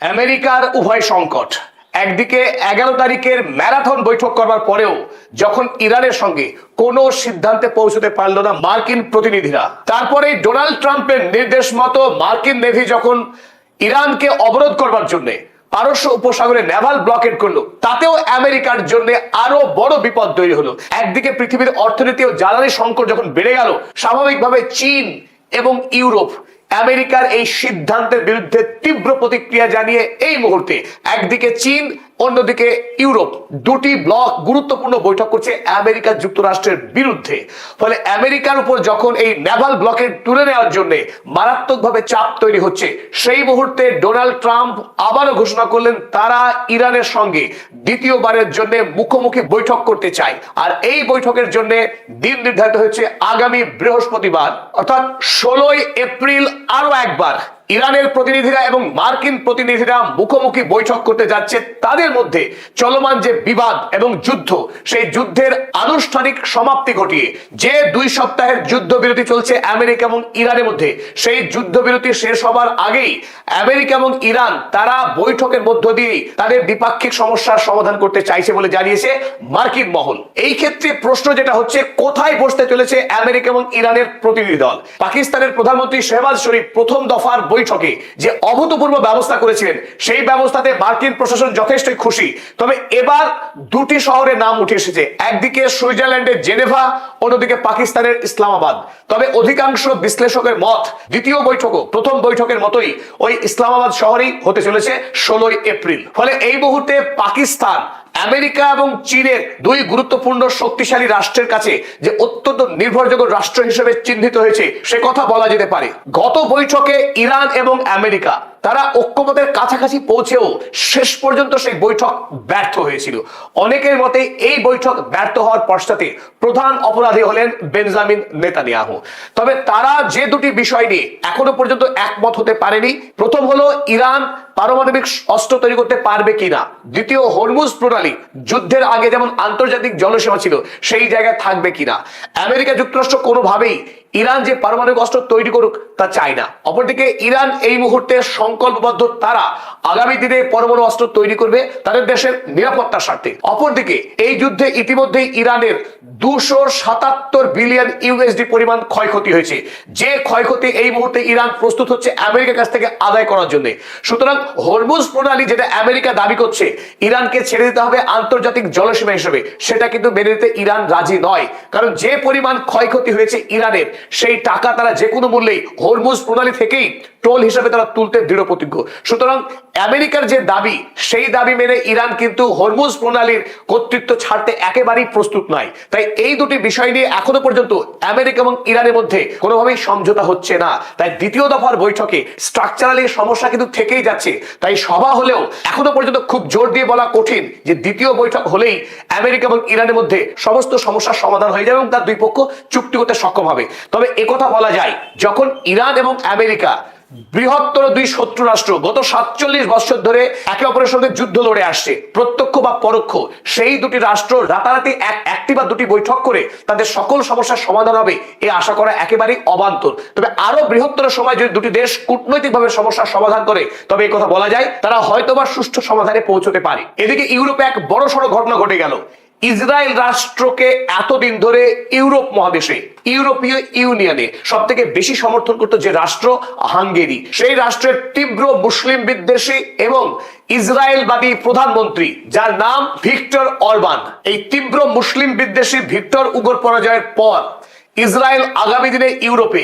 আমেরিকার উভয় সংকট, একদিকে 11 তারিখের ম্যারাথন বৈঠক করবার পরেও যখন ইরানের সঙ্গে কোনো সিদ্ধান্তে পৌঁছতে পারল না মার্কিন প্রতিনিধিরা, তারপরে ডোনাল্ড ট্রাম্পের নির্দেশ মতো মার্কিন নেভি যখন ইরানকে অবরোধ করবার জন্য পারস্য উপসাগরে নেভাল ব্লকেট করলো, তাতেও আমেরিকার জন্য আরো বড় বিপদ তৈরি হলো। একদিকে পৃথিবীর অর্থনীতি ও জ্বালানি সংকট যখন বেড়ে গেল, স্বাভাবিকভাবে চীন এবং ইউরোপ আমেরিকার এই সিদ্ধান্তের বিরুদ্ধে তীব্র প্রতিক্রিয়া জানিয়ে এই মুহূর্তে একদিকে চীন, অন্যদিকে ইউরোপ, দুটি ব্লক গুরুত্বপূর্ণ বৈঠক করছে আমেরিকা যুক্তরাষ্ট্রের বিরুদ্ধে। ফলে আমেরিকার উপর যখন এই নেভাল ব্লকেট তুলে নেওয়ার জন্য মারাত্মকভাবে চাপ তৈরি হচ্ছে, সেই মুহূর্তে ডোনাল্ড ট্রাম্প আবারও ঘোষণা করলেন তারা ইরানের সঙ্গে দ্বিতীয়বারের জন্য মুখোমুখি বৈঠক করতে চায়। আর এই বৈঠকের জন্য দিন নির্ধারিত হয়েছে আগামী বৃহস্পতিবার, অর্থাৎ 16 এপ্রিল আরো একবার ইরানের প্রতিনিধিরা এবং মার্কিন প্রতিনিধিরা মুখোমুখি বৈঠক করতে যাচ্ছে। তাদের মধ্যে চলমান যে বিবাদ এবং যুদ্ধ, সেই যুদ্ধের আনুষ্ঠানিক সমাপ্তি ঘটিয়ে যে 2 সপ্তাহের যুদ্ধবিরতি চলছে আমেরিকা এবং ইরানের মধ্যে, সেই যুদ্ধবিরতি শেষ হবার আগেই আমেরিকা এবং ইরান তারা বৈঠকের মধ্য দিয়ে তাদের দ্বিপাক্ষিক সমস্যার সমাধান করতে চাইছে বলে জানিয়েছে মার্কিন মহল। এই ক্ষেত্রে প্রশ্ন যেটা হচ্ছে, কোথায় বসতে চলেছে আমেরিকা এবং ইরানের প্রতিনিধি দল? পাকিস্তানের প্রধানমন্ত্রী শেহবাজ শরীফ প্রথম দফার বৈঠকে যে অভূতপূর্ব ব্যবস্থা করেছিলেন, সেই ব্যবস্থাতে মার্কিন প্রশাসন যথেষ্টই খুশি। তবে এবার দুটি শহরের নাম উঠে এসেছে, একদিকে সুইজারল্যান্ডের জেনেভা, অন্যদিকে পাকিস্তানের ইসলামাবাদ। তবে অধিকাংশ বিশ্লেষকের মত, দ্বিতীয় বৈঠকও প্রথম বৈঠকের মতোই ওই ইসলামাবাদ শহরেই হতে চলেছে 16 এপ্রিল। ফলে এই মুহূর্তে পাকিস্তান আমেরিকা এবং চীনের 2 গুরুত্বপূর্ণ শক্তিশালী রাষ্ট্রের কাছে যে অত্যন্ত নির্ভরযোগ্য রাষ্ট্র হিসেবে চিহ্নিত হয়েছে, সে কথা বলা যেতে পারে। গত বৈঠকে ইরান এবং আমেরিকা তারা ঐক্যমতের কাছাকাছি পৌঁছেও শেষ পর্যন্ত সেই বৈঠক ব্যর্থ হয়েছিল। অনেকের মতে এই বৈঠক ব্যর্থ হওয়ার পশ্চাতে প্রধান অপরাধী হলেন বেঞ্জামিন নেতানিয়াহু। তবে তারা যে দুটি বিষয় নিয়ে এখনো পর্যন্ত একমত হতে পারেনি, প্রথম হলো ইরান পারমাণবিক অস্ত্র তৈরি করতে পারবে কিনা, দ্বিতীয় হরমুজ প্রণালী যুদ্ধের আগে যেমন আন্তর্জাতিক জলসীমা ছিল সেই জায়গায় থাকবে কিনা। আমেরিকা যুক্তরাষ্ট্র কোনোভাবেই ইরান যে পারমাণবিক অস্ত্র তৈরি করুক তা চায় না। অপরদিকে ইরান এই মুহূর্তে সংকল্পবদ্ধ, তারা আগামী দিনে পরমাণু অস্ত্র তৈরি করবে তাদের দেশের নিরাপত্তার স্বার্থে। অপরদিকে এই যুদ্ধে ইতিমধ্যেই ইরানের 277 বিলিয়ন ইউএসডি পরিমাণ ক্ষয়ক্ষতি হয়েছে, যে ক্ষয়ক্ষতি এই মুহূর্তে ইরান প্রস্তুত হচ্ছে আমেরিকার কাছ থেকে আদায় করার জন্য। সুতরাং হরমুজ প্রণালী যেটা আমেরিকা দাবি করছে ইরানকে ছেড়ে দিতে হবে আন্তর্জাতিক জলসীমা হিসেবে, সেটা কিন্তু মেনে নিতে ইরান রাজি নয়। কারণ যে পরিমাণ ক্ষয়ক্ষতি হয়েছে ইরানের, সেই টাকা তারা যে কোনো মূল্যেই হরমুজ প্রণালী থেকেই টোল হিসেবে তারা তুলতে দৃঢ় প্রতিজ্ঞ। সুতরাং আমেরিকার যে দাবি, সেই দাবি মেনে ইরান কিন্তু হরমুজ প্রণালীর কর্তৃত্ব ছাড়তে একেবারেই প্রস্তুত নয়। তাই এই দুটি বিষয় নিয়ে এখনো পর্যন্ত আমেরিকা এবং ইরানের মধ্যে কোনোভাবেই সমঝোতা হচ্ছে না। তাই দ্বিতীয় দফার বৈঠকে স্ট্রাকচারালি সমস্যা কিন্তু থেকেই যাচ্ছে। তাই সভা হলেও এখনো পর্যন্ত খুব জোর দিয়ে বলা কঠিন যে দ্বিতীয় বৈঠক হলেই আমেরিকা এবং ইরানের মধ্যে সমস্ত সমস্যার সমাধান হয়ে যাবে এবং তার 2 পক্ষ চুক্তি করতে সক্ষম হবে। তবে একথা বলা যায়, যখন ইরান এবং আমেরিকা বৃহত্তর 2 শত্রু রাষ্ট্র গত 47 বছর ধরে একে অপরের সঙ্গে যুদ্ধ লড়ে আসছে, প্রত্যক্ষ বা পরোক্ষ, সেই দুটি রাষ্ট্র রাতারাতি একটি বা দুটি বৈঠক করে তাদের সকল সমস্যার সমাধান হবে এ আশা করা একেবারেই অবান্তর। তবে আরো বৃহত্তর সময় যদি দুটি দেশ কূটনৈতিকভাবে সমস্যার সমাধান করে, তবে এই কথা বলা যায় তারা হয়তোবা সুষ্ঠু সমাধানে পৌঁছতে পারে। এদিকে ইউরোপে এক বড়সড় ঘটনা ঘটে গেল। ইসরায়েল রাষ্ট্রকে এতদিন ধরে ইউরোপ মহাদেশে, ইউরোপীয় ইউনিয়নে সব থেকে বেশি সমর্থন করত যে রাষ্ট্র, হাঙ্গেরি, সেই রাষ্ট্রের তীব্র মুসলিম বিদ্বেষী এবং ইসরায়েলবাদী প্রধানমন্ত্রী, যার নাম ভিক্টর অরবান। এই তীব্র মুসলিম বিদ্বেষী ভিক্টর উগোর পরাজয়ের পর ইসরায়েল আগামী দিনে ইউরোপে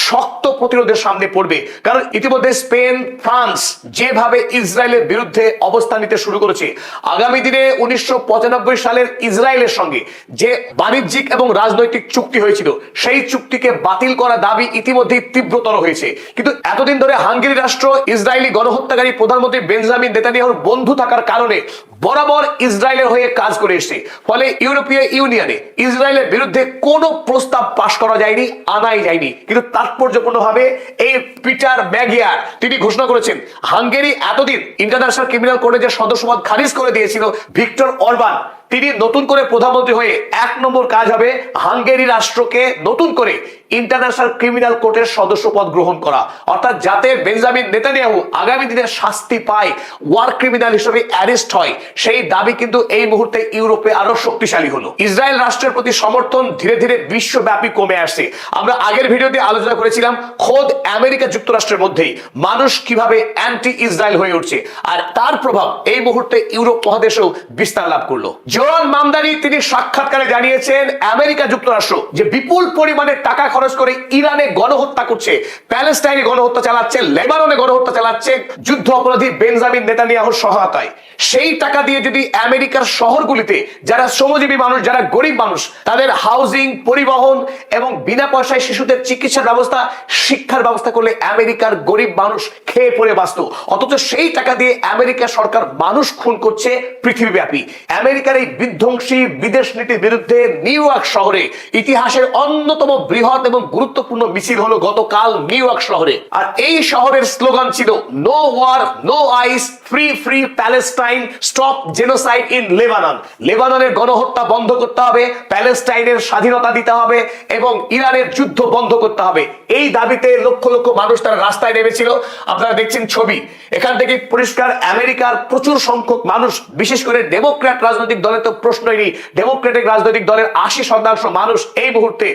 শক্ত প্রতিরোধের সামনে পড়বে। কারণ ইতিমধ্যে স্পেন, ফ্রান্স যেভাবে ইসরায়েলের বিরুদ্ধে অবস্থান নিতে শুরু করেছে, আগামী দিনে 1995 সালের ইসরায়েলের সঙ্গে যে বাণিজ্যিক এবং রাজনৈতিক চুক্তি হয়েছিল, সেই চুক্তিকে বাতিল করা দাবি ইতিমধ্যেই তীব্রতর হয়েছে। কিন্তু এতদিন ধরে হাঙ্গেরি রাষ্ট্র ইসরায়েলি গণহত্যাকারী প্রধানমন্ত্রী বেঞ্জামিন নেতানিয়াহুর বন্ধু থাকার কারণে বরাবর ইসরায়েলের হয়ে কাজ করে এসেছে। ফলে ইউরোপীয় ইউনিয়নে ইসরায়েলের বিরুদ্ধে কোনো প্রস্তাব পাশ করা যায়নি, আনাই যায়নি। কিন্তু তাৎপর্যপূর্ণভাবে এই পিটার ম্যাগিয়ার তিনি ঘোষণা করেছেন, হাঙ্গেরি এতদিন ইন্টারন্যাশনাল ক্রিমিনাল কোর্টে যে সদস্যপদ খারিজ করে দিয়েছিল ভিক্টর অরবান, তিনি নতুন করে প্রধানমন্ত্রী হয়ে 1 নম্বর কাজ হবে হাঙ্গেরি রাষ্ট্রকে নতুন করে ইন্টারন্যাশনাল ক্রিমিনাল কোর্টের সদস্য পদ গ্রহণ করা, অর্থাৎ যাতে বেঞ্জামিন নেতানিয়াহু আগামী দিনে শাস্তি পায়, ওয়ার ক্রিমিনাল হিসেবে অ্যারেস্ট হয়, সেই দাবি কিন্তু এই মুহূর্তে ইউরোপে আরো শক্তিশালী হলো। ইসরায়েল রাষ্ট্রের প্রতি সমর্থন ধীরে ধীরে বিশ্বব্যাপী কমে আসছে। আমরা আগের ভিডিওতে আলোচনা করেছিলাম খোদ আমেরিকা যুক্তরাষ্ট্রের মধ্যেই মানুষ কিভাবে অ্যান্টি ইসরায়েল হয়ে উঠছে, আর তার প্রভাব এই মুহূর্তে ইউরোপ মহাদেশেও বিস্তার লাভ করলো। জোরান মামদানি তিনি সাক্ষাৎকারে জানিয়েছেন আমেরিকা যুক্তরাষ্ট্র যে বিপুল পরিমাণে টাকা খরচ করে ইরানে গণহত্যা করছে, প্যালেস্টাইনে গণহত্যা চালাচ্ছে, লেবাননে গণহত্যা চালাচ্ছে যুদ্ধ অপরাধী বেঞ্জামিন নেতানিয়াহুর সহায়তায়। সেই টাকা দিয়ে যদি আমেরিকার শহরগুলিতে যারা শ্রমজীবী মানুষ, যারা গরিব মানুষ, তাদের হাউজিং, পরিবহন এবং বিনা পয়সায় শিশুদের চিকিৎসার ব্যবস্থা, শিক্ষার ব্যবস্থা করলে আমেরিকার গরিব মানুষ খেয়ে পড়ে বাঁচত। অথচ সেই টাকা দিয়ে আমেরিকা সরকার মানুষ খুন করছে পৃথিবীব্যাপী। আমেরিকার এই বিধ্বংসী বিদেশ নীতির বিরুদ্ধে নিউ ইয়র্ক শহরে ইতিহাসের অন্যতম বৃহৎ এবং গুরুত্বপূর্ণ মিছিল হলো গতকাল নিউ ইয়র্ক শহরে। আর এই শহরের স্লোগান ছিল no war, no ice, free free Palestine, stop genocide in Lebanon. লেবাননের গণহত্যা বন্ধ করতে হবে, প্যালেস্টাইনের স্বাধীনতা দিতে হবে এবং ইরানের যুদ্ধ বন্ধ করতে হবে। এই দাবিতে লক্ষ লক্ষ মানুষ তারা রাস্তায় নেমেছিল। আপনারা দেখছেন ছবি, এখান থেকে পরিষ্কার আমেরিকার প্রচুর সংখ্যক মানুষ, বিশেষ করে ডেমোক্র্যাট রাজনৈতিক দলের তো প্রশ্নই নেই, ডেমোক্রেটিক রাজনৈতিক দলের 80% মানুষ এই মুহূর্তে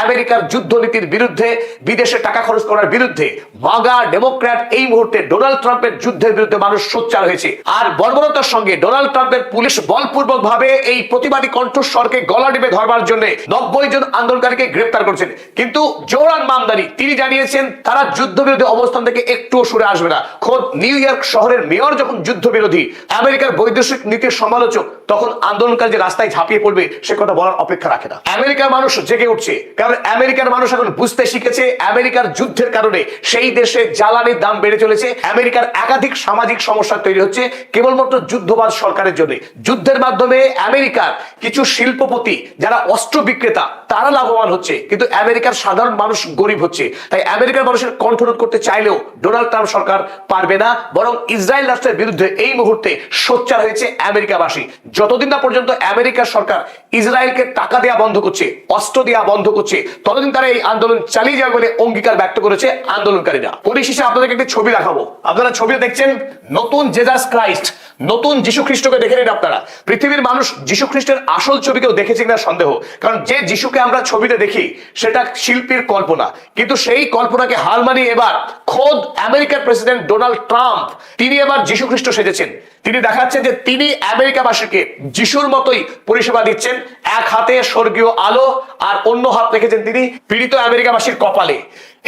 আমেরিকার যুদ্ধনীতির বিরুদ্ধে, বিদেশে টাকা খরচ করার বিরুদ্ধে, মাগা ডেমোক্র্যাট এই মুহূর্তে ডোনাল্ড ট্রাম্পের যুদ্ধের বিরুদ্ধে মানুষ সোচ্চার হয়েছে। আর বর্বরতার সঙ্গে ডোনাল্ড ট্রাম্পের পুলিশ বলপূর্বক ভাবে এই প্রতিবাদী কণ্ঠস্বরকে গলা টিপে ধরবার জন্য 90 জন আন্দোলনকারীকে গ্রেফতার করছেন। কিন্তু জোরান মামদানি তিনি জানিয়েছেন তারা যুদ্ধবিরোধী অবস্থান থেকে একটুও সরে আসবে না। খোদ নিউ ইয়র্ক শহরের মেয়র যখন যুদ্ধবিরোধী, আমেরিকার বৈদেশিক নীতির সমালোচক, তখন আন্দোলনকারী যে রাস্তায় ঝাঁপিয়ে পড়বে সে কথা বলার অপেক্ষা রাখে না। আমেরিকার মানুষ জেগে উঠছে, কারণ আমেরিকার মানুষ এখন বুঝতে শিখেছে আমেরিকার যুদ্ধের কারণে সেই দেশে জ্বালানির দাম বেড়ে চলেছে, আমেরিকার একাধিক সামাজিক সমস্যা তৈরি হচ্ছে কেবলমাত্র যুদ্ধবাজ সরকারের জন্য। যুদ্ধের মাধ্যমে আমেরিকার কিছু শিল্পপতি যারা অস্ত্র বিক্রেতা তারা লাভবান হচ্ছে, কিন্তু আমেরিকার সাধারণ মানুষ গরিব হচ্ছে। তাই আমেরিকার মানুষের কণ্ঠরোধ করতে চাইলেও ডোনাল্ড ট্রাম্প সরকার পারবে না, বরং ইসরায়েল রাষ্ট্রের বিরুদ্ধে এই মুহূর্তে সোচ্চার হয়েছে আমেরিকাবাসী। যতদিন না পর্যন্ত আমেরিকার সরকার ইসরায়েলকে টাকা দেওয়া বন্ধ করছে, অস্ত্র দেওয়া বন্ধ করছে, ততদিন তারা এই আন্দোলন চালিয়ে যাবে বলে অঙ্গীকার ব্যক্ত করেছে আন্দোলনকারীরা। পরিশেষে আপনাদেরকে একটি ছবি দেখাবো। আপনারা ছবি দেখছেন নতুন জেসাস ক্রাইস্ট, নতুন যিশু খ্রিস্টকে দেখে নিন আপনারা। পৃথিবীর মানুষ যিশু খ্রিস্টের আসল ছবিকেও দেখেছে কিনা সন্দেহ, কারণ যে যিশুকে আমরা ছবিতে দেখি সেটা শিল্পীর কল্পনা, কিন্তু সেই কল্পনাকে হার মানিয়ে এবার খোদ আমেরিকার প্রেসিডেন্ট ডোনাল্ড ট্রাম্প তিনি এবার যিশু খ্রিস্ট সেজেছেন। তিনি দেখাচ্ছেন যে তিনি আমেরিকাবাসীকে যিশুর মতোই পরিষেবা দিচ্ছেন। এক হাতে স্বর্গীয় আলো আর অন্য হাত রেখেছেন তিনি পীড়িত আমেরিকাবাসীর কপালে।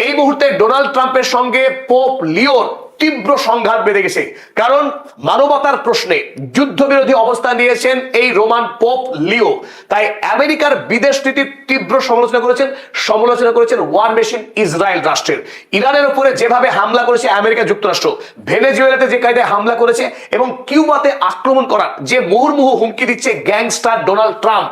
এই মুহূর্তে ডোনাল্ড ট্রাম্পের সঙ্গে পোপ লিওর তীব্র সংঘাত বেঁধে গেছে, কারণ মানবতার প্রশ্নে যুদ্ধবিরোধী অবস্থান নিয়েছেন এই রোমান পোপ লিও। তাই আমেরিকার বিদেশ নীতির তীব্র সমালোচনা করেছেন ওয়ার মেশিন ইসরায়েল রাষ্ট্রের। ইরানের উপরে যেভাবে হামলা করেছে আমেরিকা যুক্তরাষ্ট্র, ভেনেজুয়েলাতে যে কায়দায় হামলা করেছে এবং কিউবাতে আক্রমণ করার যে মুহুর্মুহু হুমকি দিচ্ছে গ্যাংস্টার ডোনাল্ড ট্রাম্প,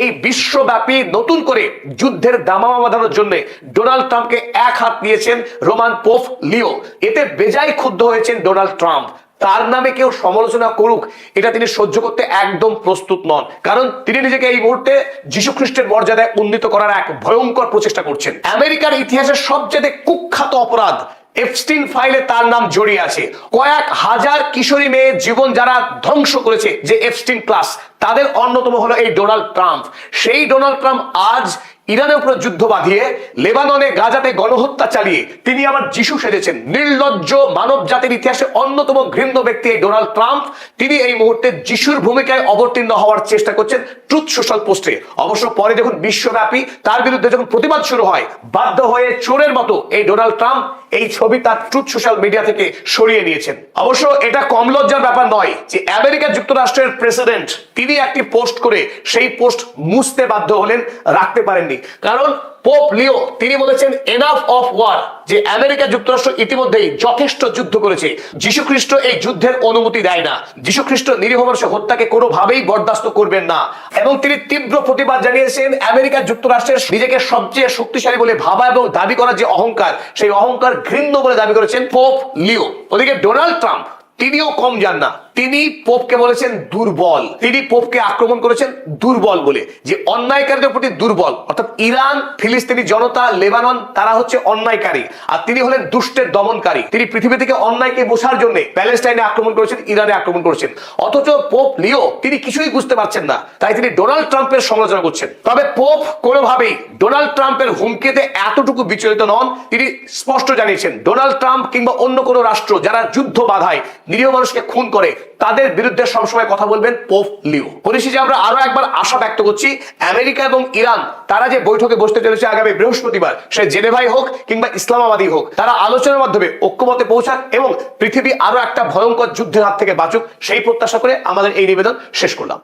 এই বিশ্বব্যাপী নতুন করে যুদ্ধের দামামা বাঁধানোর জন্য ডোনাল্ড ট্রাম্পকে এক হাত নিয়েছেন রোমান পোপ লিও। এতে বেজায় ক্ষুব্ধ হয়েছেন ডোনাল্ড ট্রাম্প। তার নামে কেউ সমালোচনা করুক এটা তিনি সহ্য করতে একদম প্রস্তুত নন, কারণ তিনি নিজেকে এই মুহূর্তে যিশু খ্রিস্টের মর্যাদায় উন্নীত করার এক ভয়ঙ্কর প্রচেষ্টা করছেন। আমেরিকার ইতিহাসের সবচেয়ে কুখ্যাত অপরাধ এপস্টিন ফাইলে তার নাম জড়িয়ে আছে। কয়েক হাজার কিশোরী মেয়ের জীবন যারা ধ্বংস করেছে যে এপস্টিন ক্লাস, তাদের অন্যতম হলো এই ডোনাল্ড ট্রাম্প। সেই ডোনাল্ড ট্রাম্প আজ ইরানের উপর যুদ্ধ বাঁধিয়ে, লেবাননে গাজাতে গণহত্যা চালিয়ে তিনি আবার যিশু সেজেছেন। নির্লজ্জ মানব জাতির ইতিহাসে অন্যতম ঘৃণ্য ব্যক্তি এই ডোনাল্ড ট্রাম্প, তিনি এই মুহূর্তে যিশুর ভূমিকায় অবতীর্ণ হওয়ার চেষ্টা করছেন ট্রুথ সোশ্যাল পোস্টে। অবশ্য পরে যখন বিশ্বব্যাপী তার বিরুদ্ধে যখন প্রতিবাদ শুরু হয়, বাধ্য হয়ে চোরের মতো এই ডোনাল্ড ট্রাম্প এই ছবি তার ট্রুথ সোশ্যাল মিডিয়া থেকে সরিয়ে নিয়েছেন। অবশ্য এটা কম লজ্জার ব্যাপার নয় যে আমেরিকা যুক্তরাষ্ট্রের প্রেসিডেন্ট তিনি একটি পোস্ট করে সেই পোস্ট মুছতে বাধ্য হলেন, রাখতে পারেননি। কারণ পোপ লিও তিনি বলেছেন এনাফ অফ ওয়ার, যে আমেরিকা যুক্তরাষ্ট্র ইতিমধ্যেই যথেষ্ট যুদ্ধ করেছে, যীশু খ্রিস্ট এই যুদ্ধের অনুমতি দেয় না, যীশু খ্রিস্ট নিরীহ মানুষের হত্যাকে কোনোভাবেই বরদাস্ত করবেন না। এবং তিনি তীব্র প্রতিবাদ জানিয়েছেন আমেরিকা যুক্তরাষ্ট্রের নিজেকে সবচেয়ে শক্তিশালী বলে ভাবা এবং দাবি করার যে অহংকার, সেই অহংকার ঘৃণ্য বলে দাবি করেছেন পোপ লিও। ওদিকে ডোনাল্ড ট্রাম্প তিনিও কম যান না। তিনি পোপকে বলেছেন দুর্বল, তিনি পোপকে আক্রমণ করেছেন দুর্বল বলে, যে অন্যায়কারীদের প্রতি দুর্বল, অর্থাৎ ইরান, ফিলিস্তিনি জনতা, লেবানন তারা হচ্ছে অন্যায়কারী আর তিনি হলেন দুষ্টের দমনকারী। তিনি পৃথিবী থেকে অন্যায়কে বোঝার জন্য প্যালেস্টাইনে আক্রমণ করেছেন, ইরানে আক্রমণ করেছেন। অথচ পোপ লিও তিনি কিছুই বুঝতে পারছেন না, তাই তিনি ডোনাল্ড ট্রাম্পের সমালোচনা করছেন। তবে পোপ কোনোভাবেই ডোনাল্ড ট্রাম্পের হুমকিতে এতটুকু বিচলিত নন। তিনি স্পষ্ট জানিয়েছেন ডোনাল্ড ট্রাম্প কিংবা অন্য কোনো রাষ্ট্র যারা যুদ্ধ বাধায় নিরীহ মানুষকে খুন করে তাদের বিরুদ্ধে সবসময় কথা বলবেন পোপ লিও। পরিশেষে আমরা আরো একবার আশা ব্যক্ত করছি আমেরিকা এবং ইরান তারা যে বৈঠকে বসতে চলেছে আগামী বৃহস্পতিবার, সে জেনেভাই হোক কিংবা ইসলামাবাদই হোক, তারা আলোচনার মাধ্যমে ঐক্যমতে পৌঁছাক এবং পৃথিবী আরো একটা ভয়ঙ্কর যুদ্ধের হাত থেকে বাঁচুক, সেই প্রত্যাশা করে আমাদের এই নিবেদন শেষ করলাম।